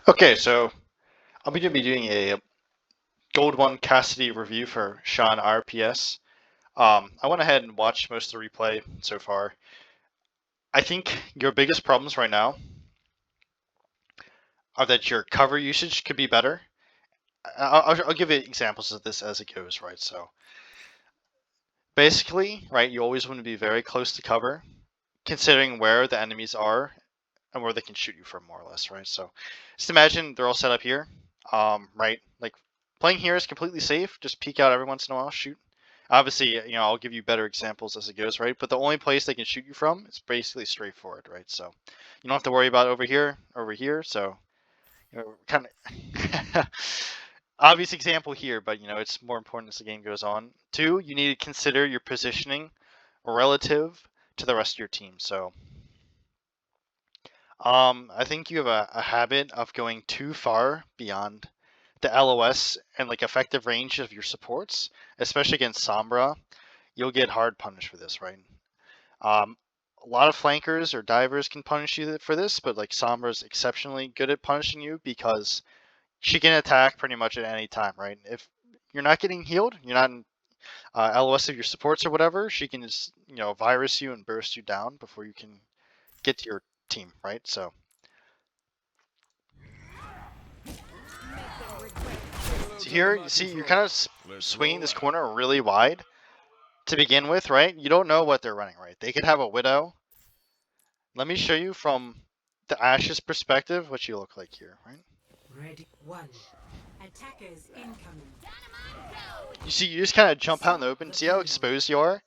Okay, so I'm going to be doing a Gold 1 Cassidy review for SeanRPS. I went ahead and watched most of the replay so far. I think your biggest problems right now are that your cover usage could be better. I'll give you examples of this as it goes, right? So basically, right, you always want to be very close to cover, considering where the enemies are and where they can shoot you from, more or less, right? So just imagine they're all set up here, right? Like playing here is completely safe. Just peek out every once in a while, shoot. Obviously, I'll give you better examples as it goes, right? But the only place they can shoot you from is basically straightforward, right? So you don't have to worry about over here. So kind of obvious example here, but it's more important as the game goes on. Two, you need to consider your positioning relative to the rest of your team. So I think you have a habit of going too far beyond the LOS and like effective range of your supports, especially against Sombra. You'll get hard punished for this, right? A lot of flankers or divers can punish you for this, but like Sombra's exceptionally good at punishing you because she can attack pretty much at any time, right? If you're not getting healed, you're not in LOS of your supports or whatever, she can just virus you and burst you down before you can get to your team, right? So here, you see, you're kind of swinging this corner really wide to begin with, right? You don't know what they're running, right? They could have a Widow. Let me show you from the Ash's perspective what you look like here, right? Ready. One. Attackers incoming. You see, you just kind of jump out in the open. See how exposed you are?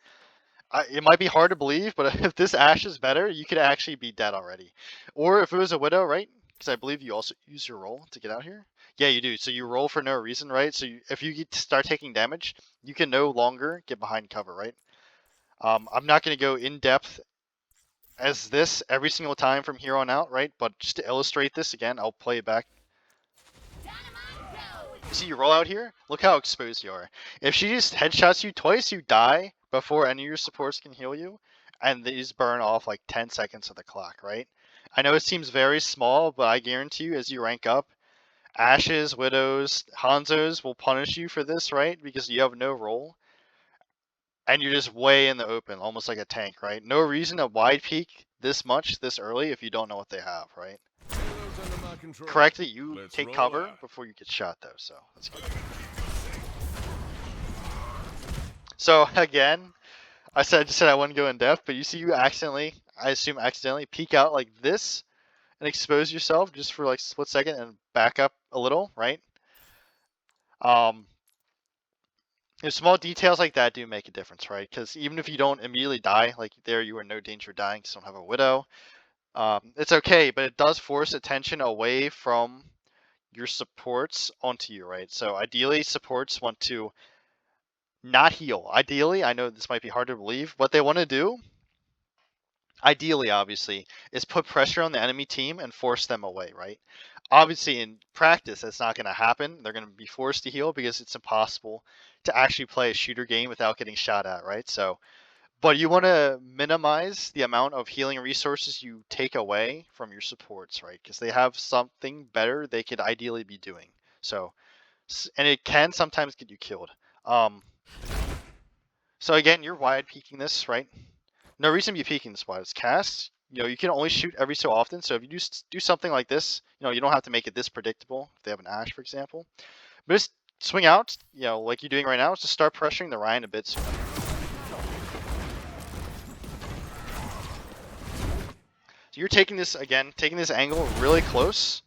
It might be hard to believe, but if this Ash is better, you could actually be dead already. Or if it was a Widow, right? Because I believe you also use your roll to get out here. Yeah, you do. So you roll for no reason, right? So if you start taking damage, you can no longer get behind cover, right? I'm not going to go in depth as this every single time from here on out, right? But just to illustrate this again, I'll play it back. See, you roll out here? Look how exposed you are. If she just headshots you twice, you die before any of your supports can heal you, and these burn off like 10 seconds of the clock, right? I know it seems very small, but I guarantee you as you rank up, Ashes, Widows, Hanzos will punish you for this, right? Because you have no role, and you're just way in the open, almost like a tank, right? No reason to wide peek this much this early if you don't know what they have, right? Correctly, you take cover before you get shot though, so that's good. So again, I just said I wouldn't go in depth, but you see you accidentally, I assume accidentally, peek out like this and expose yourself just for like a split second and back up a little, right? If small details like that do make a difference, right? Because even if you don't immediately die, like there you are in no danger of dying because you don't have a Widow, it's okay, but it does force attention away from your supports onto you, right? So ideally, supports want to not heal. Ideally, I know this might be hard to believe, what they want to do, ideally, obviously, is put pressure on the enemy team and force them away, right? Obviously, in practice, that's not going to happen. They're going to be forced to heal because it's impossible to actually play a shooter game without getting shot at, right? So, but you want to minimize the amount of healing resources you take away from your supports, right? Because they have something better they could ideally be doing. So, and it can sometimes get you killed. So again, you're wide peeking this, right? No reason to be peeking this wide. It's cast. You can only shoot every so often. So if you do something like this, you don't have to make it this predictable. If they have an Ash, for example, but just swing out, like you're doing right now, just start pressuring the Ryan a bit sooner. So you're taking this angle really close.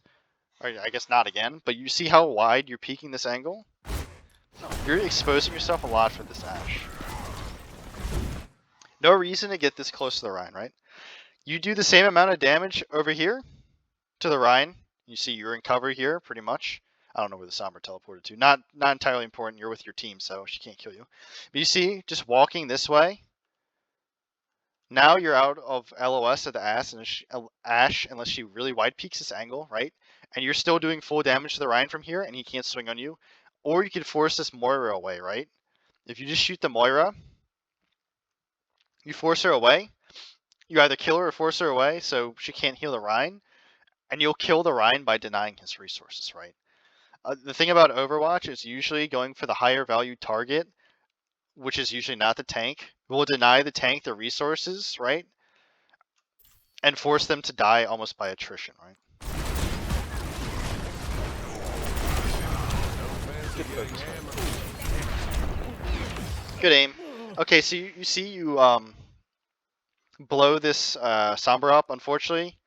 Or I guess not again, but you see how wide you're peeking this angle? You're exposing yourself a lot for this Ash. No reason to get this close to the Ryan, right? You do the same amount of damage over here to the Ryan. You see you're in cover here, pretty much. I don't know where the Sombra teleported to. Not entirely important. You're with your team, so she can't kill you. But you see, just walking this way, now you're out of LOS of the Ash unless she really wide peeks this angle, right? And you're still doing full damage to the Ryan from here, and he can't swing on you. Or you could force this Moira away, right? If you just shoot the Moira, you force her away. You either kill her or force her away, so she can't heal the Ryan. and you'll kill the Rhine by denying his resources, right? The thing about Overwatch is usually going for the higher value target, which is usually not the tank. Will deny the tank the resources, right? And force them to die almost by attrition, right? Good focus. Good aim. Okay, so you see you blow this Sombra up, unfortunately.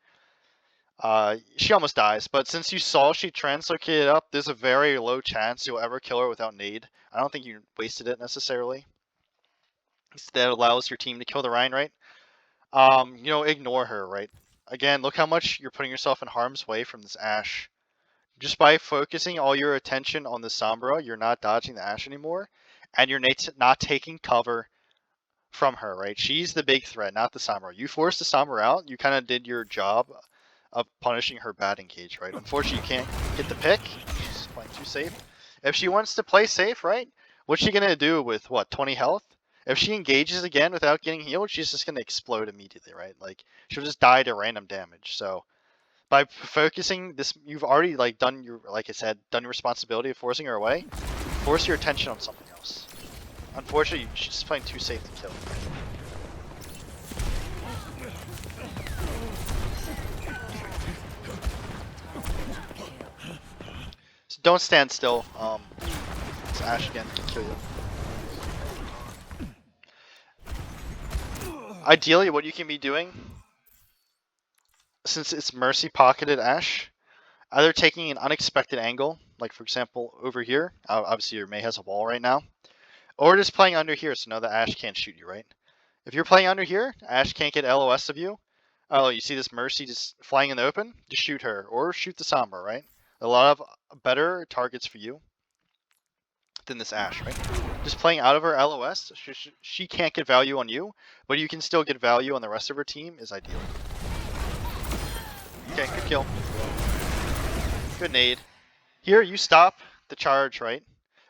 She almost dies, but since you saw she translocated up, there's a very low chance you'll ever kill her without nade. I don't think you wasted it necessarily. That allows your team to kill the Rhine, right? Ignore her, right? Again, look how much you're putting yourself in harm's way from this Ashe. Just by focusing all your attention on the Sombra, you're not dodging the Ashe anymore, and you're not taking cover from her, right? She's the big threat, not the Sombra. You forced the Sombra out, you kind of did your job of punishing her bad engage, right? Unfortunately, you can't get the pick. She's playing too safe. If she wants to play safe, right? What's she gonna do with what, 20 health? If she engages again without getting healed, she's just gonna explode immediately, right? Like she'll just die to random damage. So by focusing this, you've already done your, like I said, done your responsibility of forcing her away. Force your attention on something else. Unfortunately, she's just playing too safe to kill. So don't stand still. It's Ashe again can kill you. Ideally, what you can be doing, since it's Mercy pocketed Ashe, either taking an unexpected angle, like for example over here. Obviously, your Mei has a wall right now, or just playing under here, so now the Ashe can't shoot you, right? If you're playing under here, Ashe can't get LOS of you. Oh, you see this Mercy just flying in the open? Just shoot her, or shoot the Sombra, right? A lot of better targets for you than this Ashe, right? Just playing out of her LOS, she can't get value on you, but you can still get value on the rest of her team is ideal. Okay, good kill. Good nade. Here, you stop the charge, right?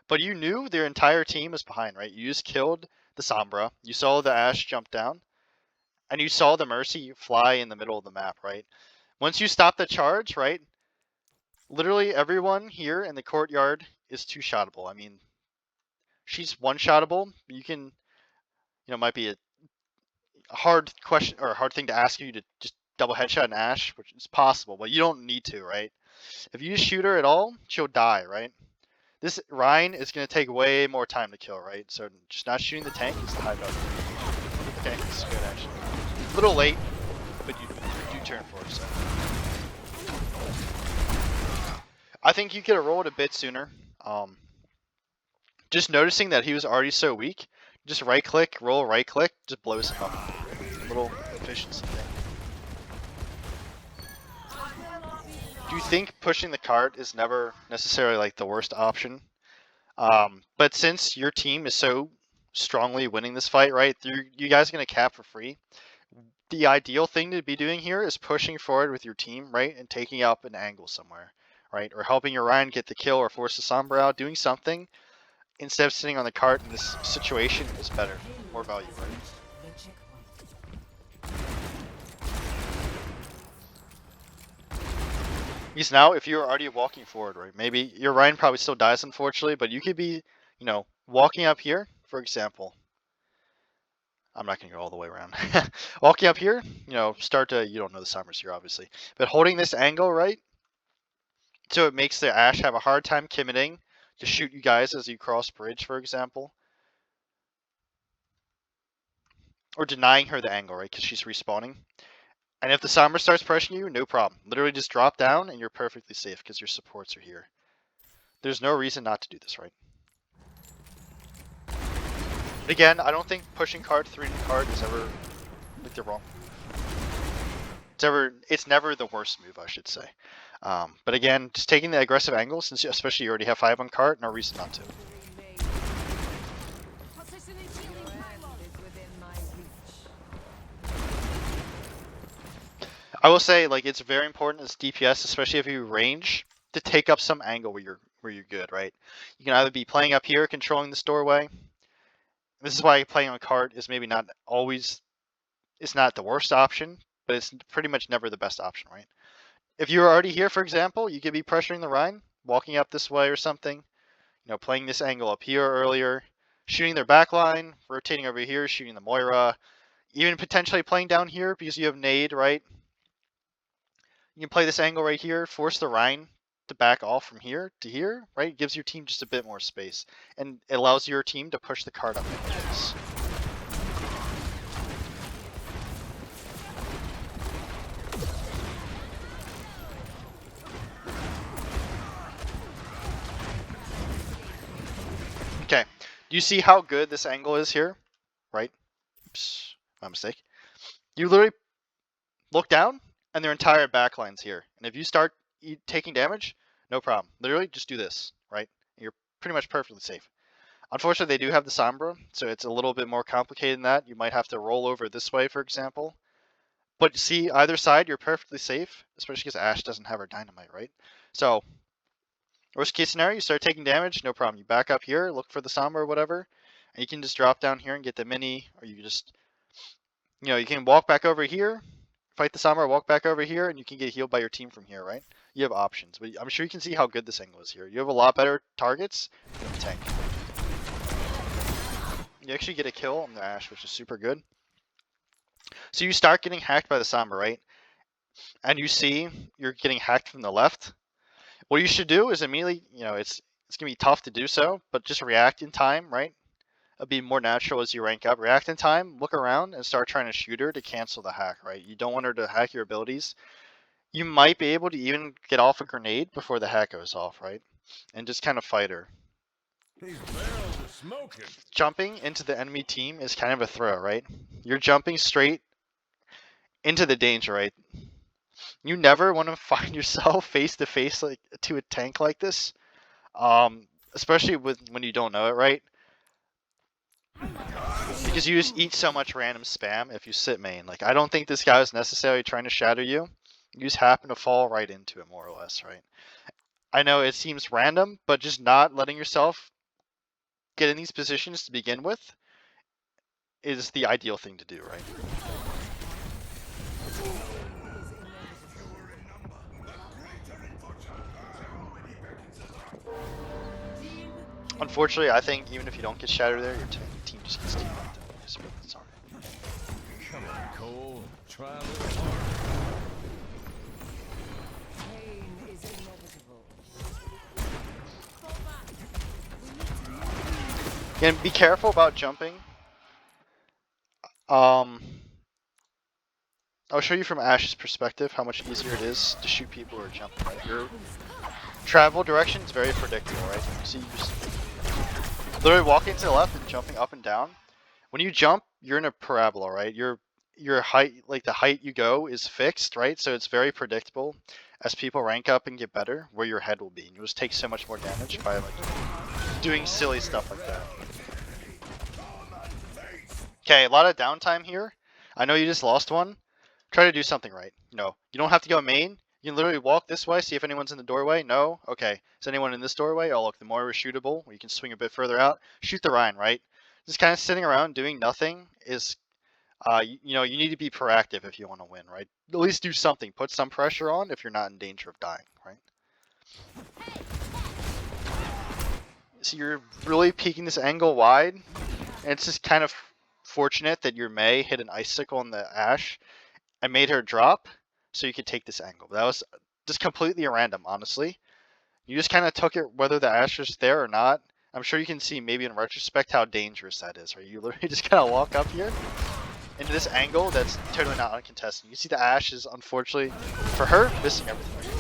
But you knew their entire team was behind, right? You just killed the Sombra. You saw the Ashe jump down. And you saw the Mercy fly in the middle of the map, right? Once you stop the charge, right? Literally everyone here in the courtyard is two-shottable. I mean, she's one-shottable. You can, might be a hard question or a hard thing to ask you to just double headshot an Ashe, which is possible, but you don't need to, right? If you just shoot her at all, she'll die, right? This Rhine is going to take way more time to kill, right? So just not shooting the tank is the high value. Okay, this is good actually. A little late, but you do turn for it, so. I think you could have rolled a bit sooner. Just noticing that he was already so weak, just right click, roll right click, just blows him up. A little efficiency thing. Do you think pushing the cart is never necessarily the worst option? But since your team is so strongly winning this fight, right, you guys are going to cap for free. The ideal thing to be doing here is pushing forward with your team, right, and taking up an angle somewhere, right, or helping your Rhine get the kill or force the Sombra out, doing something instead of sitting on the cart in this situation is better, more value, right? Because now, if you're already walking forward, right, maybe your Rhine probably still dies, unfortunately, but you could be, walking up here, for example. I'm not going to go all the way around. Walking up here, you don't know the Sombras here, obviously, but holding this angle, right, so it makes the Ashe have a hard time committing to shoot you guys as you cross bridge, for example. Or denying her the angle, right, because she's respawning. And if the Sombra starts pressuring you, no problem. Literally just drop down and you're perfectly safe because your supports are here. There's no reason not to do this, right? But again, I don't think pushing card, 3D card is ever the wrong move. It's never the worst move, I should say. But again, just taking the aggressive angle, since especially you already have 5 on cart, no reason not to. I will say, it's very important as DPS, especially if you range, to take up some angle where you're good, right? You can either be playing up here, controlling this doorway. This is why playing on cart is maybe not always, it's not the worst option, but it's pretty much never the best option, right? If you were already here, for example, you could be pressuring the Rhine, walking up this way or something. You know, playing this angle up here earlier, shooting their backline, rotating over here, shooting the Moira, even potentially playing down here because you have nade, right? You can play this angle right here, force the Rhine to back off from here to here, right? It gives your team just a bit more space, and it allows your team to push the card up anyways. Okay, do you see how good this angle is here, right? Oops, my mistake. You literally look down, and their entire backline's here. And if you start taking damage, no problem. Literally, just do this, right? You're pretty much perfectly safe. Unfortunately, they do have the Sombra, so it's a little bit more complicated than that. You might have to roll over this way, for example. But see, either side, you're perfectly safe, especially because Ashe doesn't have her dynamite, right? So, worst case scenario, you start taking damage, no problem. You back up here, look for the Sombra or whatever, and you can just drop down here and get the mini, or you just, you know, you can walk back over here, fight the Sombra, walk back over here, and you can get healed by your team from here, right? You have options, but I'm sure you can see how good this angle is here. You have a lot better targets than the tank. You actually get a kill on the Ashe, which is super good. So you start getting hacked by the Sombra, right? And you see you're getting hacked from the left. What you should do is immediately, you know, it's gonna be tough to do so, but just react in time, right? It'll be more natural as you rank up. React in time, look around, and start trying to shoot her to cancel the hack, right? You don't want her to hack your abilities. You might be able to even get off a grenade before the hack goes off, right? And just kind of fight her. These barrels are smoking. Jumping into the enemy team is kind of a throw, right? You're jumping straight into the danger, right? You never want to find yourself face to face like to a tank like this, especially when you don't know it, right? Because you just eat so much random spam if you sit main. Like, I don't think this guy was necessarily trying to shadow you. You just happen to fall right into it, more or less, right? I know it seems random, but just not letting yourself get in these positions to begin with is the ideal thing to do, right? Unfortunately, I think even if you don't get shattered there, your team just gets team wiped out. It's alright. Come on, Cole. Try a little harder. Pain is inevitable. Again, be careful about jumping. I'll show you from Ash's perspective how much easier it is to shoot people who are jumping, right? Your travel direction is very predictable, right? So you just literally walking to the left and jumping up and down. When you jump, you're in a parabola, right? Your height, like the height you go is fixed, right? So it's very predictable as people rank up and get better where your head will be. And you'll just take so much more damage by like doing silly stuff like that. Okay, a lot of downtime here. I know you just lost one. Try to do something right. You know, you don't have to go main. You can literally walk this way, see if anyone's in the doorway. No? Okay. Is anyone in this doorway? Oh, look, the Moira is shootable. You can swing a bit further out. Shoot the Rhine, right? Just kind of sitting around doing nothing is, you know, you need to be proactive if you want to win, right? At least do something. Put some pressure on if you're not in danger of dying, right? So you're really peeking this angle wide, and it's just kind of fortunate that your Mei hit an icicle on the Ashe and made her drop so you could take this angle. That was just completely random, honestly. You just kind of took it whether the Ashe is there or not. I'm sure you can see maybe in retrospect how dangerous that is, right? You literally just kind of walk up here into this angle that's totally not uncontested. You see the Ashe is, unfortunately, for her, missing everything.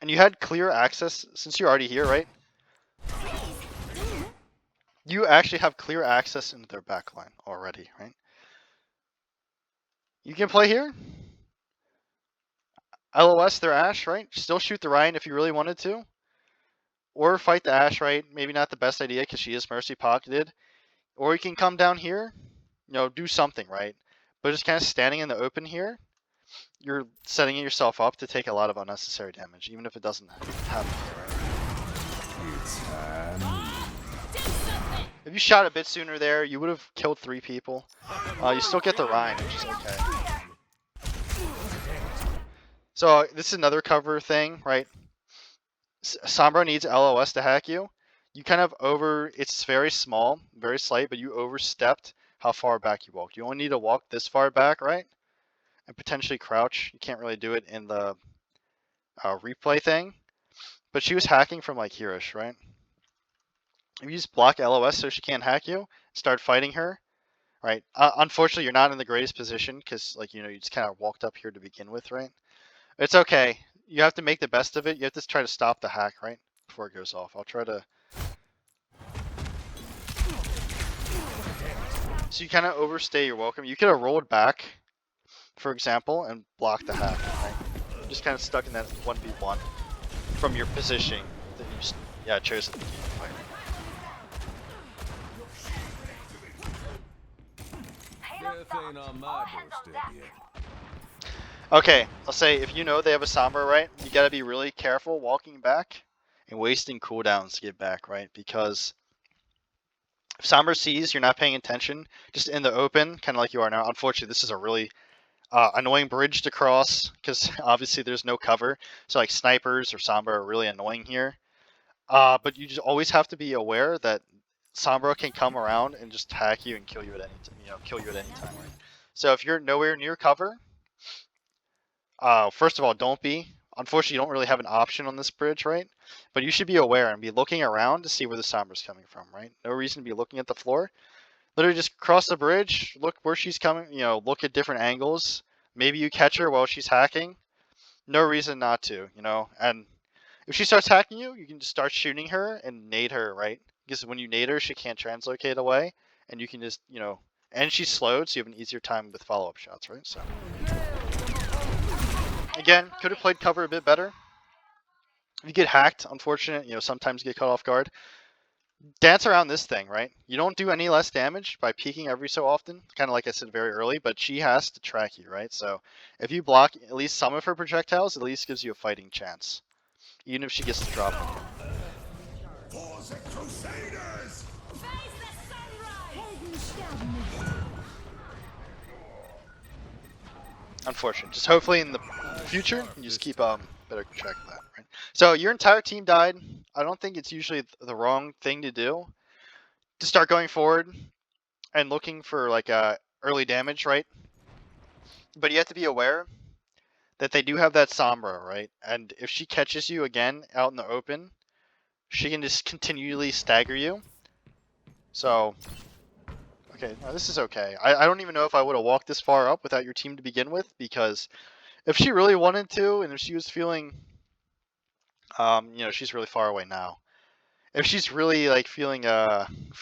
And you had clear access, since you're already here, right? You actually have clear access into their backline already, right? You can play here. LOS their Ashe, right? Still shoot the Rhine if you really wanted to. Or fight the Ashe, right? Maybe not the best idea because she is mercy pocketed. Or you can come down here, you know, do something, right? But just kind of standing in the open here, you're setting yourself up to take a lot of unnecessary damage, even if it doesn't happen here, right? It's time. If you shot a bit sooner there, you would have killed 3 people. You still get the Rhine, which is okay. So this is another cover thing, right? Sombra needs LOS to hack you. You kind of it's very small, very slight, but you overstepped how far back you walked. You only need to walk this far back, right? And potentially crouch. You can't really do it in the replay thing. But she was hacking from like here-ish, right? If you just block LOS so she can't hack you, start fighting her, right? Unfortunately, you're not in the greatest position because, like, you just kind of walked up here to begin with, right? It's okay. You have to make the best of it. You have to try to stop the hack, right? Before it goes off. I'll try to... So you kind of overstay your welcome. You could have rolled back, for example, and blocked the hack, right? You're just kind of stuck in that 1v1 from your positioning that you chose at the beginning of the fight. Death ain't on my doorstep yet. Okay, I'll say if you know they have a Sombra, right, you gotta be really careful walking back and wasting cooldowns to get back, right? Because if Sombra sees you're not paying attention, just in the open, kind of like you are now, unfortunately this is a really annoying bridge to cross because obviously there's no cover. So like snipers or Sombra are really annoying here. But you just always have to be aware that Sombra can come around and just hack you and kill you at any time, right? So if you're nowhere near cover, first of all, don't be. Unfortunately, you don't really have an option on this bridge, right? But you should be aware and be looking around to see where the Sombra's coming from, right? No reason to be looking at the floor. Literally just cross the bridge, look where she's coming, look at different angles. Maybe you catch her while she's hacking. No reason not to, And if she starts hacking you, you can just start shooting her and nade her, right? Because when you nade her, she can't translocate away, and you can just, and she's slowed, so you have an easier time with follow-up shots, right? So, again, could have played cover a bit better. If you get hacked, unfortunate, sometimes you get caught off guard. Dance around this thing, right? You don't do any less damage by peeking every so often, kind of like I said very early, but she has to track you, right? So if you block at least some of her projectiles, at least gives you a fighting chance, even if she gets to drop them. Unfortunate. Just hopefully in the future, you just keep better track of that, right? So your entire team died. I don't think it's usually the wrong thing to do. To start going forward and looking for like early damage, right? But you have to be aware that they do have that Sombra, right? And if she catches you again out in the open, she can just continually stagger you. So, okay, no, this is okay. I don't even know if I would have walked this far up without your team to begin with, because if she really wanted to, and if she was feeling, she's really far away now. If she's really like feeling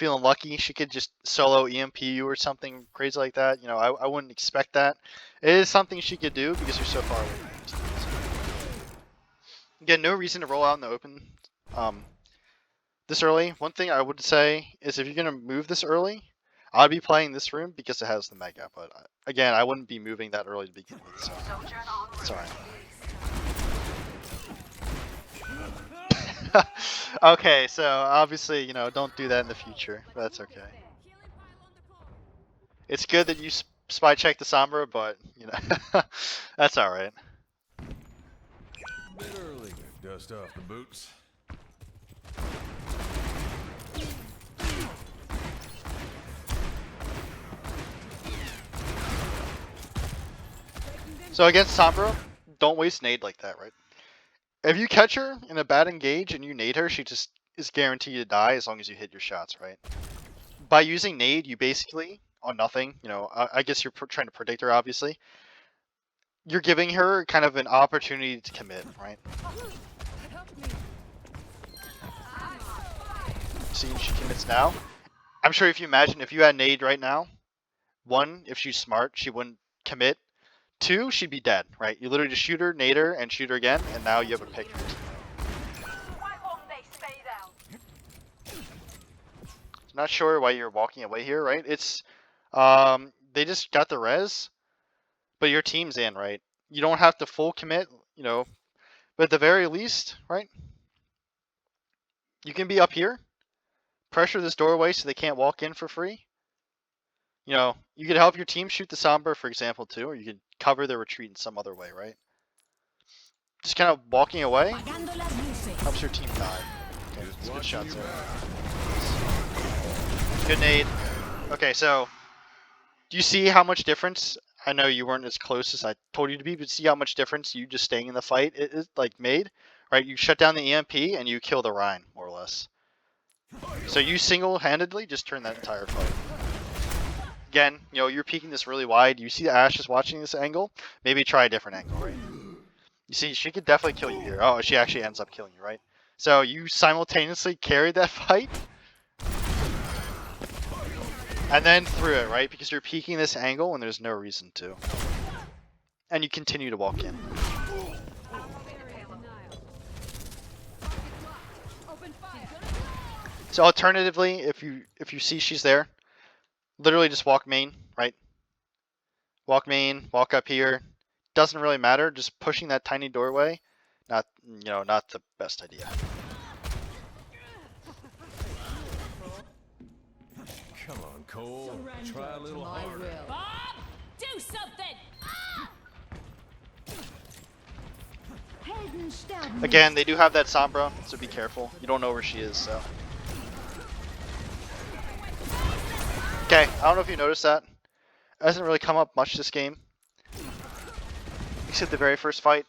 lucky, she could just solo EMP you or something crazy like that. I wouldn't expect that. It is something she could do because you're so far away from your team. Again, no reason to roll out in the open this early. One thing I would say is if you're gonna move this early, I'd be playing this room because it has the mega. But again, I wouldn't be moving that early to begin with. So it's alright. Okay, so obviously, don't do that in the future. That's okay. It's good that you spy check the Sombra, but, that's alright. Bit early to dust off the boots. So against Sombra, don't waste nade like that, right? If you catch her in a bad engage and you nade her, she just is guaranteed to die as long as you hit your shots, right? By using nade, you basically, on nothing, I guess you're trying to predict her, obviously. You're giving her kind of an opportunity to commit, right? See, she commits now. I'm sure if you imagine if you had nade right now, one, if she's smart, she wouldn't commit. Two, she'd be dead, right? You literally just shoot her, nade her, and shoot her again, and now you have a pick. Not sure why you're walking away here, right? It's, they just got the res, but your team's in, right? You don't have to full commit, but at the very least, right? You can be up here, pressure this doorway so they can't walk in for free. You could help your team shoot the Sombra, for example, too, or you could cover their retreat in some other way, right? just kind of walking away Apagando las luces. helps your team die. Okay, Just that's good watching shots your there. back. Good nade. Okay, so do you see how much difference? I know you weren't as close as I told you to be, but see how much difference you just staying in the fight it like made, right? You shut down the EMP and you kill the Rhine, more or less. So you single-handedly just turn that entire fight. Again, you know, you're peeking this really wide. You see Ash is watching this angle. Maybe try a different angle, right? You see, she could definitely kill you here. Oh, she actually ends up killing you, right? So you simultaneously carried that fight and then threw it, right? Because you're peeking this angle and there's no reason to. And you continue to walk in. So alternatively, if you see she's there, literally just walk main, right? Walk main, walk up here. Doesn't really matter. Just pushing that tiny doorway, not the best idea. Come on, Cole. Try a little I harder. will. Bob, do something! Helden sterben Again, they do have that Sombra, so be careful. You don't know where she is, so. Okay, I don't know if you noticed that. It hasn't really come up much this game. Except the very first fight.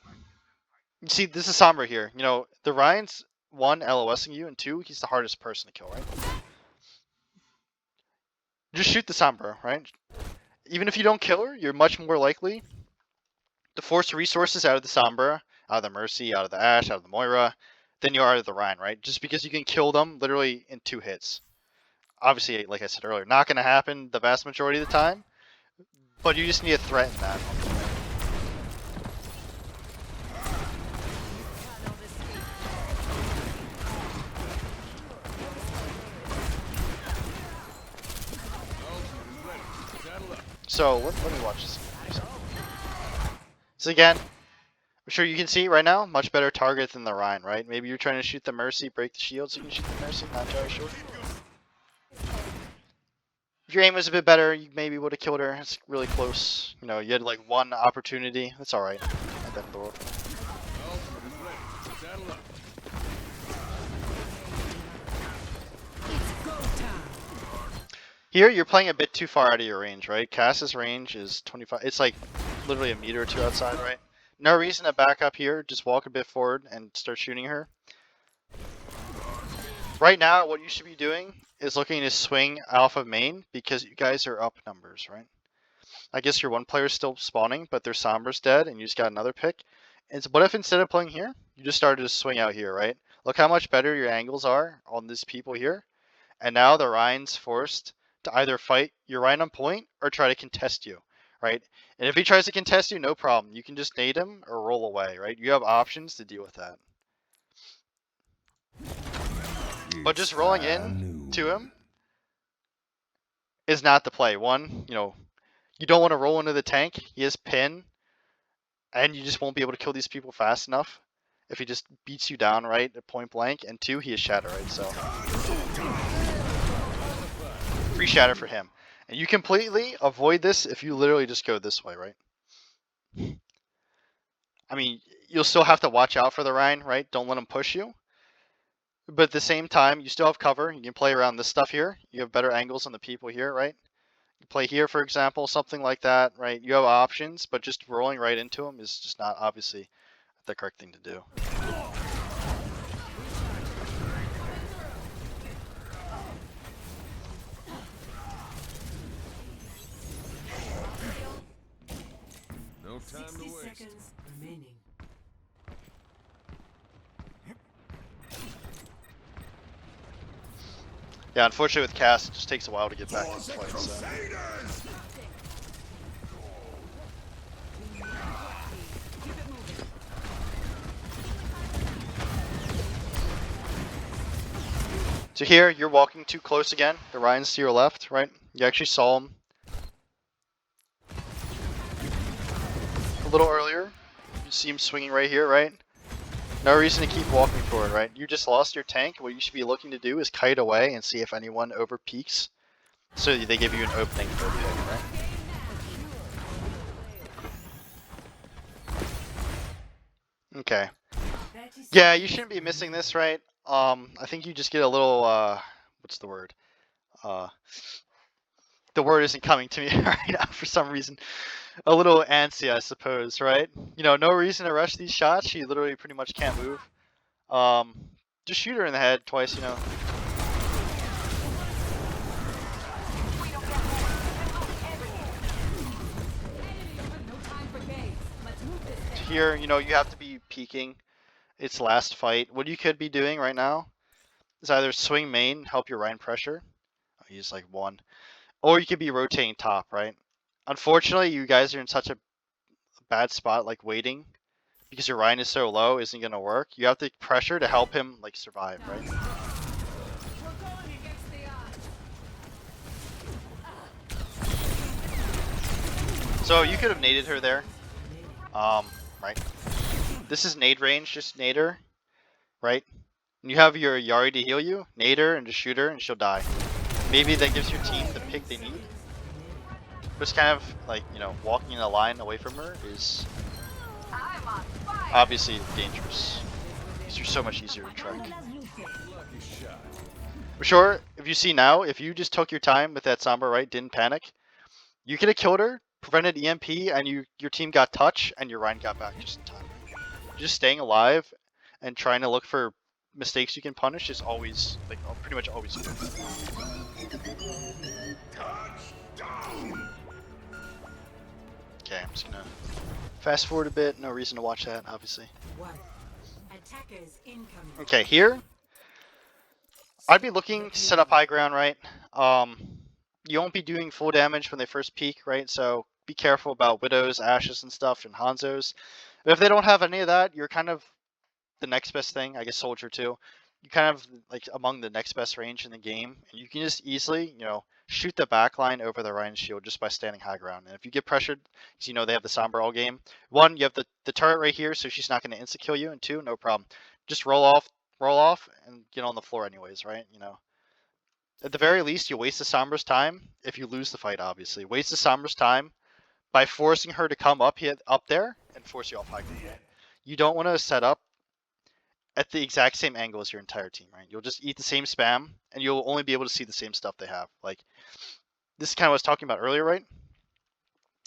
You see, this is Sombra here. You know, the Ryan's, 1, LOSing you, and 2, he's the hardest person to kill, right? Just shoot the Sombra, right? Even if you don't kill her, you're much more likely to force resources out of the Sombra, out of the Mercy, out of the Ashe, out of the Moira, than you are out of the Ryan, right? Just because you can kill them literally in 2 hits. Obviously, like I said earlier, not going to happen the vast majority of the time, but you just need to threaten that. So let me watch this. So again, I'm sure you can see right now, much better target than the Rhine, right? Maybe you're trying to shoot the Mercy, break the shield so you can shoot the Mercy, not entirely sure. If your aim was a bit better, you maybe would have killed her. It's really close. You know, you had like 1 opportunity. That's alright. Not the end of the world. Here, you're playing a bit too far out of your range, right? Cass's range is 25. It's like literally a meter or 2 outside, right? No reason to back up here. Just walk a bit forward and start shooting her. Right now, what you should be doing is looking to swing alpha main because you guys are up numbers, right? I guess your 1 player is still spawning, but their Sombra's dead and you just got another pick. And so what if instead of playing here, you just started to swing out here, right? Look how much better your angles are on these people here. And now the Ryan's forced to either fight your Ryan on point or try to contest you, right? And if he tries to contest you, no problem. You can just nade him or roll away, right? You have options to deal with that. But just rolling in to him is not the play. One, you know, you don't want to roll into the tank. He has pin, and you just won't be able to kill these people fast enough if he just beats you down, right, at point blank. And 2, he has shatter, right? So free shatter for him. And you completely avoid this if you literally just go this way, right? I mean, you'll still have to watch out for the Rhine, right? Don't let him push you. But at the same time, you still have cover. You can play around this stuff here. You have better angles on the people here, right? You play here, for example, something like that, right? You have options, but just rolling right into them is just not obviously the correct thing to do. No time to 60 waste. seconds remaining. Yeah, unfortunately with Cass, it just takes a while to get back into the fight. So. So here, you're walking too close again. The Ryan's to your left, right? You actually saw him a little earlier. You see him swinging right here, right? No reason to keep walking forward, right? You just lost your tank. What you should be looking to do is kite away and see if anyone over peaks, so they give you an opening for a pick, right? Okay. 30 Yeah, you seconds shouldn't be missing remaining. this, right? I think you just get a little what's the word? Uh the word isn't coming to me right now for some reason. A little antsy, I suppose, right? You know, no reason to rush these shots. She literally pretty much can't move. Um, just shoot her in the head twice, you know. No time for games. Let's move this thing. Here, you know, you have to be peeking. It's last fight. What you could be doing right now is either swing main, help your Rhine pressure. Oh, he's like one. Or you could be rotating top, right? Unfortunately, you guys are in such a bad spot, like waiting, because your Rhine is so low, isn't gonna work. You have to pressure to help him like survive, right? We're going against the odds. So you could have naded her there. Right. This is nade range, just nade her, right? And you have your Yari to heal you, nade her and just shoot her and she'll die. Maybe that gives your team the pick they need. Just kind of like, you know, walking in a line away from her is obviously dangerous. Because you're so much easier to track. Lucky shot. For sure, if you see now, if you just took your time with that Sombra, right, didn't panic, you could have killed her, prevented EMP, and your team got touch, and your Rhine got back just in time. Just staying alive and trying to look for mistakes you can punish is always, like, pretty much always good. Okay, I'm just gonna fast forward a bit. No reason to watch that, obviously. 1. Attackers incoming. Okay, here, I'd be looking to set up high ground, right? You won't be doing full damage when they first peak, right? So be careful about Widows, Ashes, and stuff, and Hanzos. But if they don't have any of that, you're kind of the next best thing. I guess Soldier too. You kind of like among the next best range in the game. And you can just easily, you know, shoot the backline over the Rhine shield just by standing high ground. And if you get pressured, because you know they have the Sombra all game. 1, you have the turret right here, so she's not going to insta kill you. And 2, no problem. Just roll off, and get on the floor anyways, right? You know. At the very least, you waste the Sombra's time if you lose the fight, obviously. Waste the Sombra's time by forcing her to come up there and force you off high ground. You don't want to set up at the exact same angle as your entire team, right? You'll just eat the same spam, and you'll only be able to see the same stuff they have. Like, this is kind of what I was talking about earlier, right?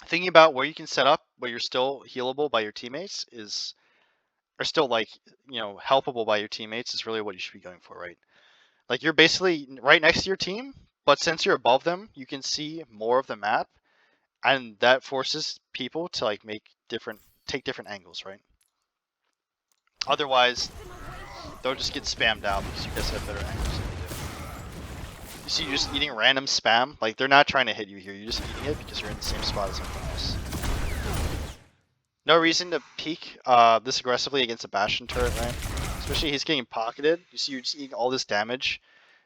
Thinking about where you can set up where you're still healable by your teammates are still, like, you know, helpable by your teammates is really what you should be going for, right? Like, you're basically right next to your team, but since you're above them, you can see more of the map, and that forces people to like take different angles, right? Otherwise, they'll just get spammed out because you guys have better angles than they do. You see, you're just eating random spam. Like, they're not trying to hit you here. You're just eating it because you're in the same spot as everyone else. No reason to peek this aggressively against a Bastion turret, right? Especially he's getting pocketed. You see, you're just eating all this damage.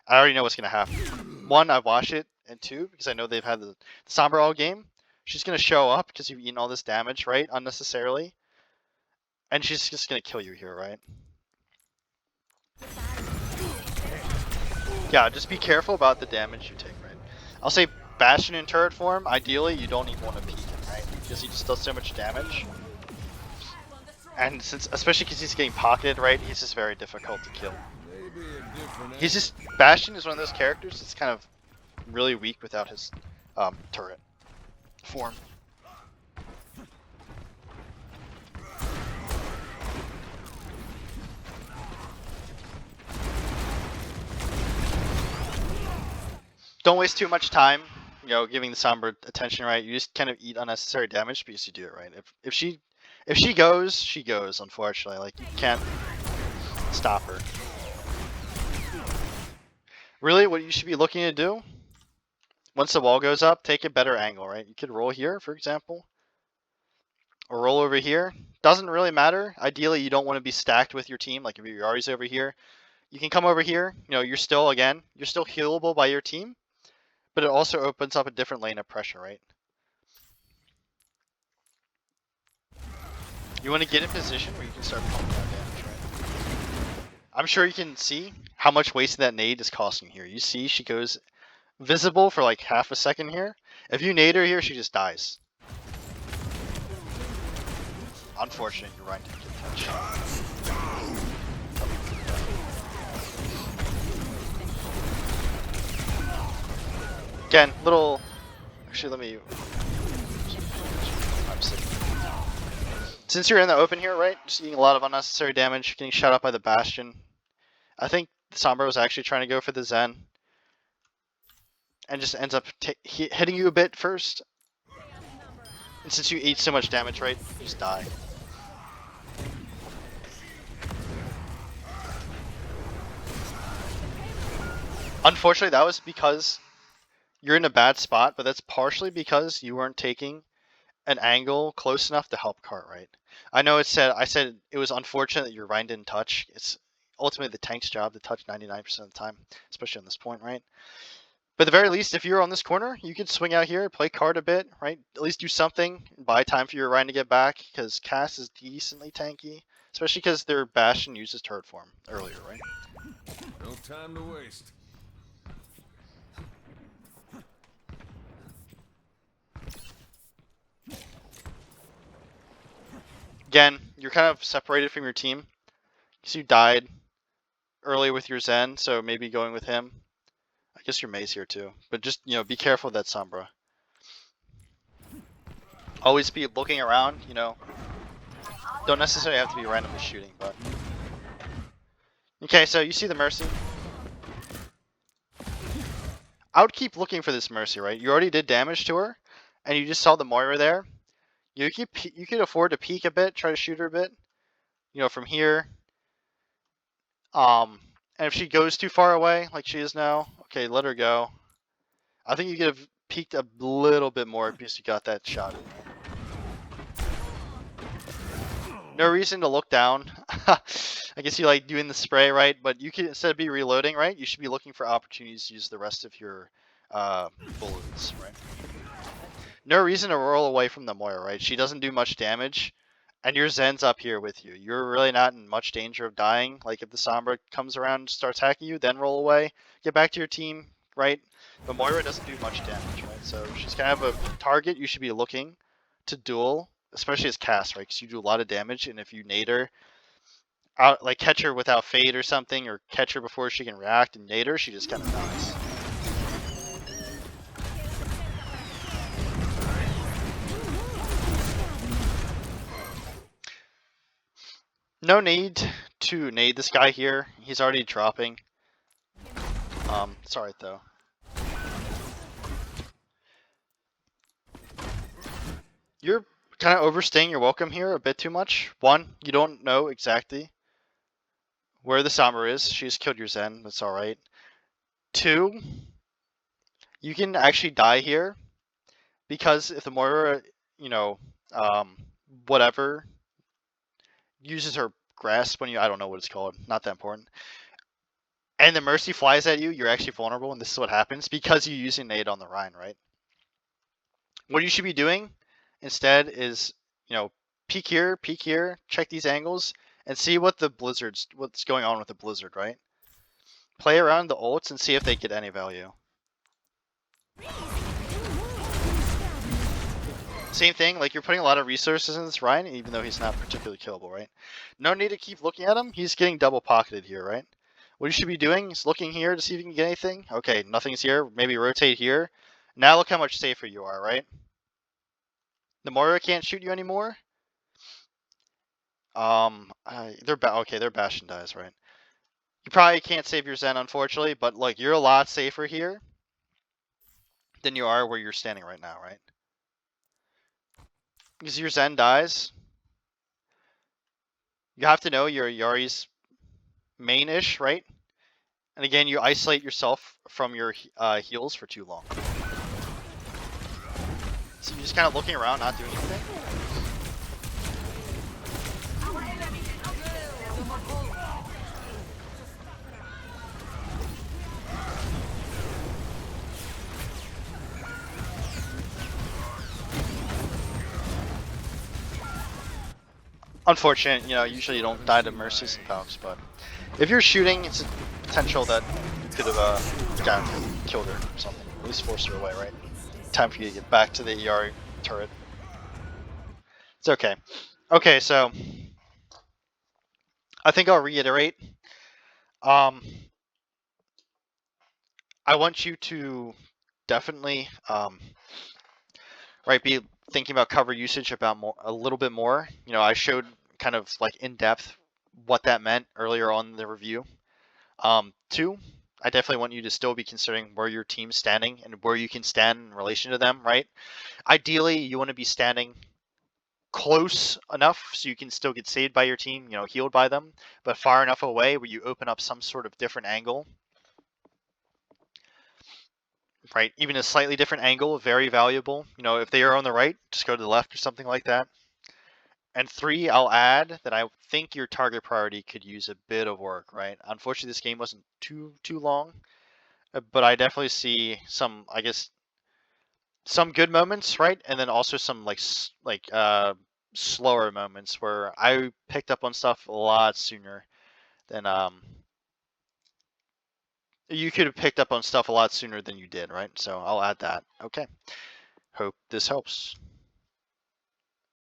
I already know what's going to happen. 1, I've watched it, and 2, because I know they've had the Sombra all game. She's going to show up because you've eaten all this damage, right? Unnecessarily. And she's just going to kill you here, right? Yeah, just be careful about the damage you take, right? I'll say Bastion in turret form, ideally, you don't even want to peek him, right? Because he just does so much damage. And especially because he's getting pocketed, right? He's just very difficult to kill. He's just, Bastion is one of those characters that's kind of really weak without his turret form. Don't waste too much time, you know, giving the Sombra attention, right? You just kind of eat unnecessary damage because you do it, right? If she goes, she goes, unfortunately. Like, you can't stop her. Really, what you should be looking to do, once the wall goes up, take a better angle, right? You could roll here, for example. Or roll over here. Doesn't really matter. Ideally, you don't want to be stacked with your team. Like, if your Yari's over here, you can come over here. You know, you're still healable by your team. But it also opens up a different lane of pressure, right? You want to get in position where you can start pulling down damage, right? I'm sure you can see how much waste that nade is costing here. You see she goes visible for like half a second here. If you nade her here, she just dies. unfortunate you're right to get touched. Again, little. Actually, let me. I'm sick. Since you're in the open here, right? Just eating a lot of unnecessary damage, getting shot up by the Bastion. I think Sombra was actually trying to go for the Zen. And just ends up hitting you a bit first. And since you eat so much damage, right? You just die. Unfortunately, that was because you're in a bad spot, but that's partially because you weren't taking an angle close enough to help Cartwright. I know I said it was unfortunate that your Rhine didn't touch. It's ultimately the tank's job to touch 99% of the time, especially on this point, right? But at the very least, if you're on this corner, you could swing out here, play card a bit, right? At least do something, buy time for your Rhine to get back, because Cass is decently tanky, especially because their Bastion uses turret form earlier, right? No time to waste. Again, you're kind of separated from your team, because you died early with your Zen, so maybe going with him. I guess your May's here too, but just, you know, be careful with that Sombra. Always be looking around, you know. Don't necessarily have to be randomly shooting, but... Okay, so you see the Mercy. I would keep looking for this Mercy, right? You already did damage to her, and you just saw the Moira there. You could afford to peek a bit, try to shoot her a bit, you know, from here. And if she goes too far away, like she is now, okay, let her go. I think you could have peeked a little bit more because you got that shot. No reason to look down. I guess you like doing the spray, right? But you can, instead of be reloading, right? You should be looking for opportunities to use the rest of your bullets, right? No reason to roll away from the Moira, right? She doesn't do much damage, and your Zen's up here with you. You're really not in much danger of dying. Like if the Sombra comes around and starts hacking you, then roll away, get back to your team, right? But Moira doesn't do much damage, right? So she's kind of a target you should be looking to duel, especially as Cass, right? Because you do a lot of damage, and if you nade her, out, like catch her without fade or something, or catch her before she can react and nade her, she just kind of dies. No need to nade this guy here. He's already dropping. Sorry though. You're kind of overstaying your welcome here a bit too much. One, you don't know exactly where the Sombra is. She's killed your Zen. That's alright. Two, you can actually die here because if the Moira, you know, whatever, uses her grasp when you, I don't know what it's called, not that important, and the Mercy flies at you, you're actually vulnerable, and this is what happens because you're using nade on the Rhine, right? What you should be doing instead is, you know, peek here, check these angles, and see what what's going on with the Blizzard, right? Play around the ults and see if they get any value. Same thing, like you're putting a lot of resources in this Rhine, even though he's not particularly killable, right? No need to keep looking at him, he's getting double pocketed here, right? What you should be doing is looking here to see if you can get anything. Okay, nothing's here, maybe rotate here. Now look how much safer you are, right? The Moira can't shoot you anymore. Their Bastion dies, right? You probably can't save your Zen, unfortunately, but like you're a lot safer here than you are where you're standing right now, right? Because your Zen dies, you have to know your Yari's main-ish, right? And again, you isolate yourself from your heals for too long. So you're just kind of looking around, not doing anything. Unfortunate, you know, usually you don't die to Mercies and Falcons, but if you're shooting, it's a potential that you could have killed her or something, at least forced her away, right? Time for you to get back to the Yari turret. It's okay. Okay, so I think I'll reiterate. Um, I want you to definitely right, be thinking about cover usage about a little bit more. You know, I showed kind of like in depth what that meant earlier on in the review. Two, I definitely want you to still be considering where your team's standing and where you can stand in relation to them, right? Ideally, you want to be standing close enough so you can still get saved by your team, you know, healed by them, but far enough away where you open up some sort of different angle, right? Even a slightly different angle, very valuable. You know, if they are on the right, just go to the left or something like that. And three, I'll add that I think your target priority could use a bit of work, right? Unfortunately, this game wasn't too long, but I definitely see some, I guess, some good moments, right? And then also some slower moments where I picked up on stuff a lot sooner than you could have picked up on stuff a lot sooner than you did, right? So I'll add that. Okay. Hope this helps.